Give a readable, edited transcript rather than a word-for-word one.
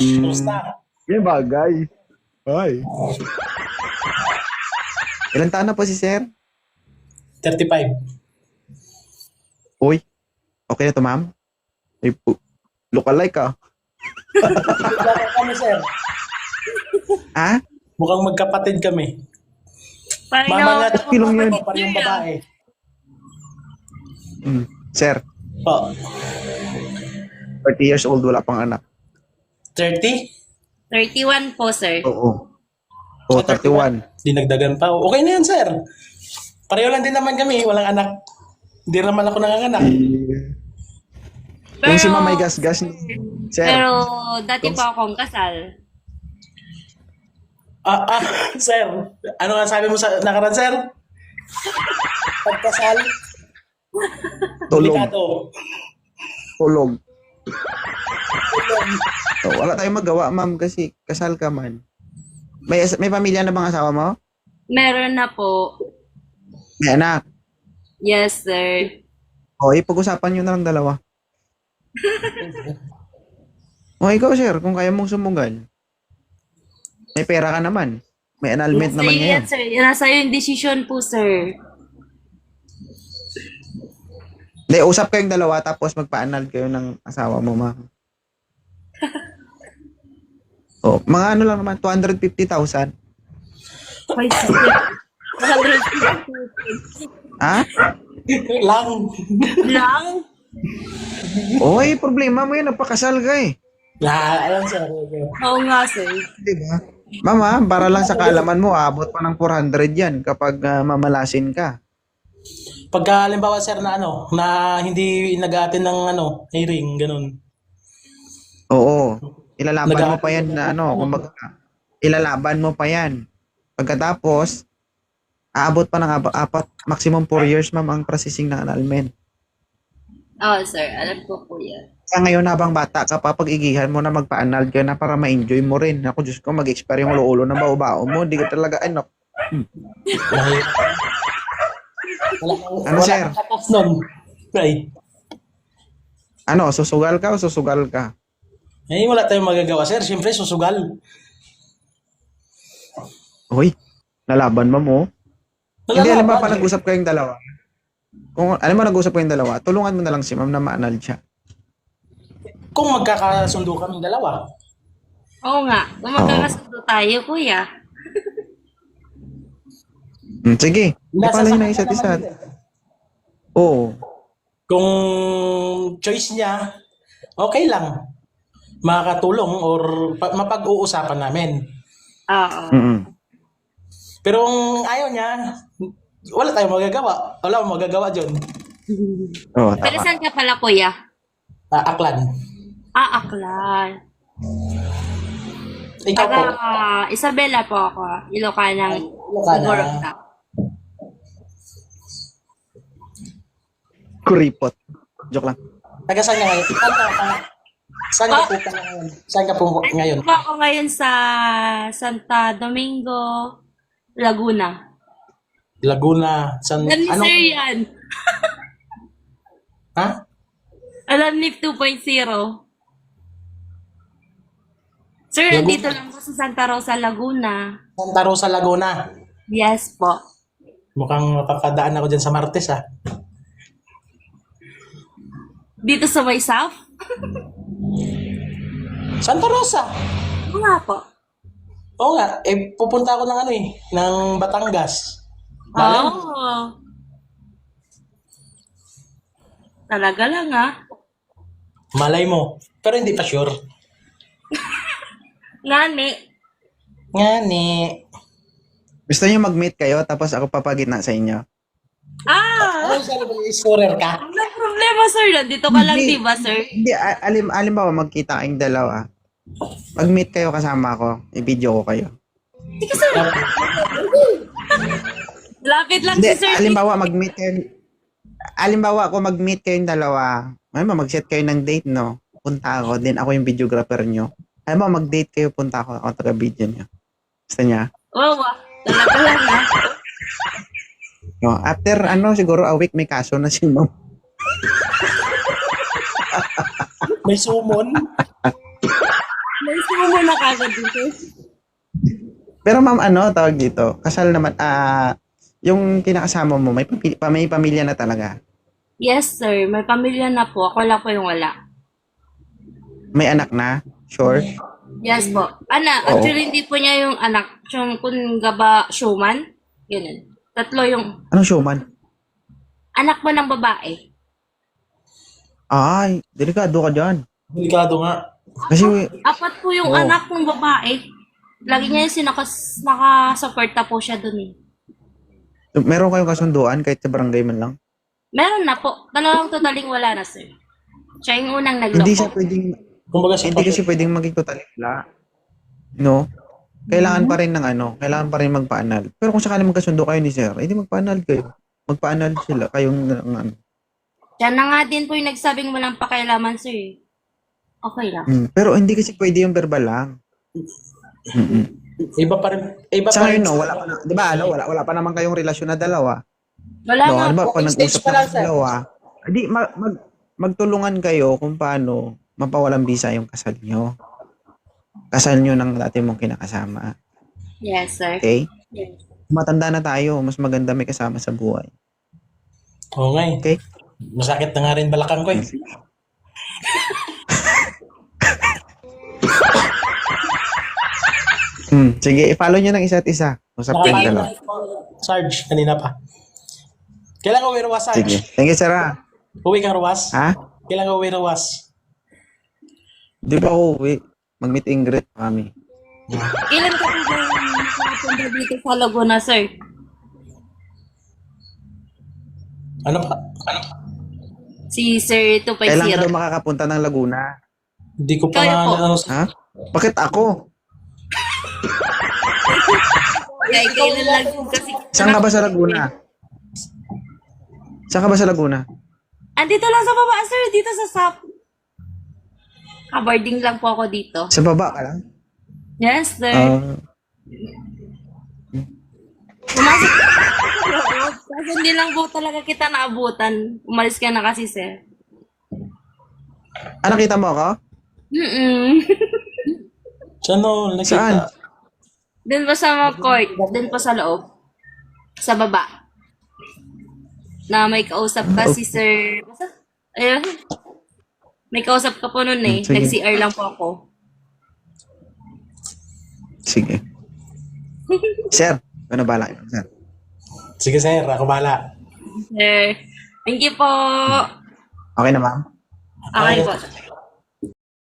Kumusta? Yung bagay. Ay. Ilan taon na po si Sir? 35. Uy, okay na to, ma'am? Ay, look-alike ah. Magkapatid kami, sir. Ah? Mukhang magkapatid kami. Parang Mama nga, Pilong yun. pa rin yung babae. Sir, Oh, 30 years old, wala pang anak. 30? 31 po, sir. Oo. Oo, 31. Dinagdagan pa. Okay na yan, sir. Pareho lang din naman kami. Walang anak. Hindi naman ako nanganganak. Kung si Ma'am may gas-gas, Sir, Pero dati pa akong kasal. Sir. Ano nga sabi mo sa nakaraan, sir? Pagkasal. tulog. Delikado. Tulog. Oh, wala tayong magawa, ma'am, kasi kasal ka man. May pamilya na bang asawa mo? Meron na po. May anak. Yes, sir. O, ipag-usapan nyo na lang dalawa. O, ikaw, sir, kung kaya mong sumugal. May pera ka naman. May annulment naman Sa'yo ngayon. yan, sir. Nasa yung decision po, sir. Hindi, usap kayong dalawa tapos magpa-annul kayo ng asawa mo, ma'am. O, mga ano lang naman, 250,000. Okay, sir. 100 Ha? Lang. lang. Oy, problema mo yan, napakasal ka eh. Alam, sir. Okay. Oo nga, sir. Di ba? Mama, para lang sa kaalaman mo, abot pa ng 400 yan kapag mamalasin ka. Pagka, halimbawa, sir, na na hindi nag-aatin ng hearing, ganun. Oo. Ilalaban mo pa yan na kumbaga, ilalaban mo pa yan. Pagkatapos, aabot pa ng maximum 4 years, ma'am, ang processing ng annulment. Oo, sir. Alam ko po yan. Kaya ngayon, habang bata ka pa, pag-igihan mo na magpa-annul ka na para ma-enjoy mo rin. Ako, Diyos ko, mag-expire yung ulo ng bao-bao mo. Hindi ka talaga, Ano, sir? Tapos nun. Right. Susugal ka o susugal ka? Eh, wala tayong magagawa, sir. Siyempre, susugal. Hoy, nalaban mo. Hindi, alam mo pa nag-usap kayong dalawa. Kung alam mo nag-usap kayong dalawa, tulungan mo na lang si ma'am na ma-annul siya. Kung magkakasundo kami dalawa. Oo nga. Kung magkakasundo tayo, kuya. Sige. Nasa Ipalayo sa na isa't kanya isa. naman, sir. Oo. Kung choice niya, okay lang. Makakatulong or mapag-uusapan namin. Oo. Pero kung ayaw niya, wala tayong magagawa. Wala akong magagawa dyan. Oo, Pero tama. saan ka pala, kuya? Aklan. Aklan. Ikaw po. Isabela po ako. Ilocana. Ilocana. Siguro. Kuripot. Joke lang. Taga saan ka ngayon? Saan ka po ka ngayon? Saan ka po ngayon? Po ako ngayon sa Santa Domingo, Laguna. Laguna. San, Alam ni sir yan. Ha? Alam ni 2.0. Sir, Laguna. nandito lang po sa Santa Rosa, Laguna. Santa Rosa, Laguna. Yes po. Mukhang makakadaan ako dyan sa Martes, ha? Dito sa May South? Santa Rosa. Oo nga po. Oo nga. Pupunta ako ng ng Batangas. Malay mo. Oh. Talaga lang Malay mo. Pero hindi pa sure. Ngani. Ngani. Gusto niyo mag-meet kayo tapos ako papagitna sa inyo? Ano sabi mo? Scorer ka? Wala problema, sir. Nandito ka lang, Hindi. di ba, sir? Hindi, alimbawa magkita kayong dalawa. Mag-meet kayo kasama ko, i-video ko kayo. Sige, sir. Lapit lang Hindi, si sir. alimbawa mag-meet kayo. Alimbawa ako mag-meet kayong dalawa. Mag-set kayo ng date, no? Punta ako, then ako yung videographer nyo. Alam mo, mag-date kayo, punta ako taga-video nyo. Gusto niya? Oo, talaga lang, No, after siguro a week may kaso na si ma'am. May sumon? Umalis mo muna kagad dito. Pero ma'am, ano, tawag dito, kasal naman, yung kinakasama mo, may pamilya na talaga. Yes, sir. May pamilya na po. Ako lang po yung wala. May anak na, sure. Yes po. Anak, Oo. actually hindi po niya yung anak. Yung kung gaba showman. Ganun. Tatlo yung Anong showman? anak mo ng babae. Ay, delikado ka dyan. Delikado nga. Kasi, Apat po yung Oo. anak ng babae. Lagi niya yung nakasuporta po siya dun eh. meron kayong kasunduan kahit sa barangay man lang. Meron na po. Talagang totaling wala na, sir. Siya yung unang Hindi siya nagloko. pwedeng, Kumbaga sa hindi kasi pwedeng maging total wala. No? Kailangan pa rin ng kailangan pa rin magpaanal. Pero kung sakali magkasundo kayo ni sir, edi magpaanal kayo. Magpaanal sila, kayong Siya na nga din po yung nagsabing walang pakialaman, sir. Okay lang. Pero hindi kasi pwede yung verbal lang. Iba pa rin. Iba Sa pa rin. ngayon, no, wala pa na, di ba, wala pa naman kayong relasyon na dalawa. Wala No, nga ano ba, po. pag stage nag-usap pa na lang, kayo sir. dalawa, edi magtulungan kayo kung paano mapawalang bisa yung kasal nyo. Kasal nyo ng dati mong kinakasama. Yes, sir. Okay? Yes. Matanda na tayo, mas maganda may kasama sa buhay. Oo nga eh. Okay? Masakit na nga rin balakang ko eh. Sige, i-follow nyo ng isa't isa. Usap kayo Nakakain dalawa. na. Sarge, kanina pa. Kailan ka uwi Ruwas, Sarge? Sige. Thank you, sir. Uwi kang Ruwas? Ha? Kailan ka uwi Ruwas? Di ba ako uwi? Mag-meet and greet kami. Kailan ka po ba nakapunta dito sa Laguna, sir? Ano pa? Si Sir Kailan ka 250. daw makakapunta ng Laguna? Hindi ko pa Kayo nga po. ano. Ha? Bakit ako? Kaya kailan lang kasi... Saan ka ba sa Laguna? Saan ka ba sa Laguna? Andito lang sa baba, sir. Dito sa SAP. Kabarding lang po ako dito. Sa baba ka lang? Yes, sir. Pumasok ka sa loob. Kasi hindi lang po talaga kita naabutan. Umalis ka na kasi, sir. Nakita mo ako? Saan no? Nakita? Saan? Doon pa sa court. Doon pa sa loob. Sa baba. Na may kausap ka si Sir... Basta? Ayun. May kausap ka po noon eh. Sige. Nag-CR lang po ako. Sige. Sir, ano bala kayo, sir? Sige sir, ako bahala. Sir. Thank you po. Okay na, ma'am? Okay po.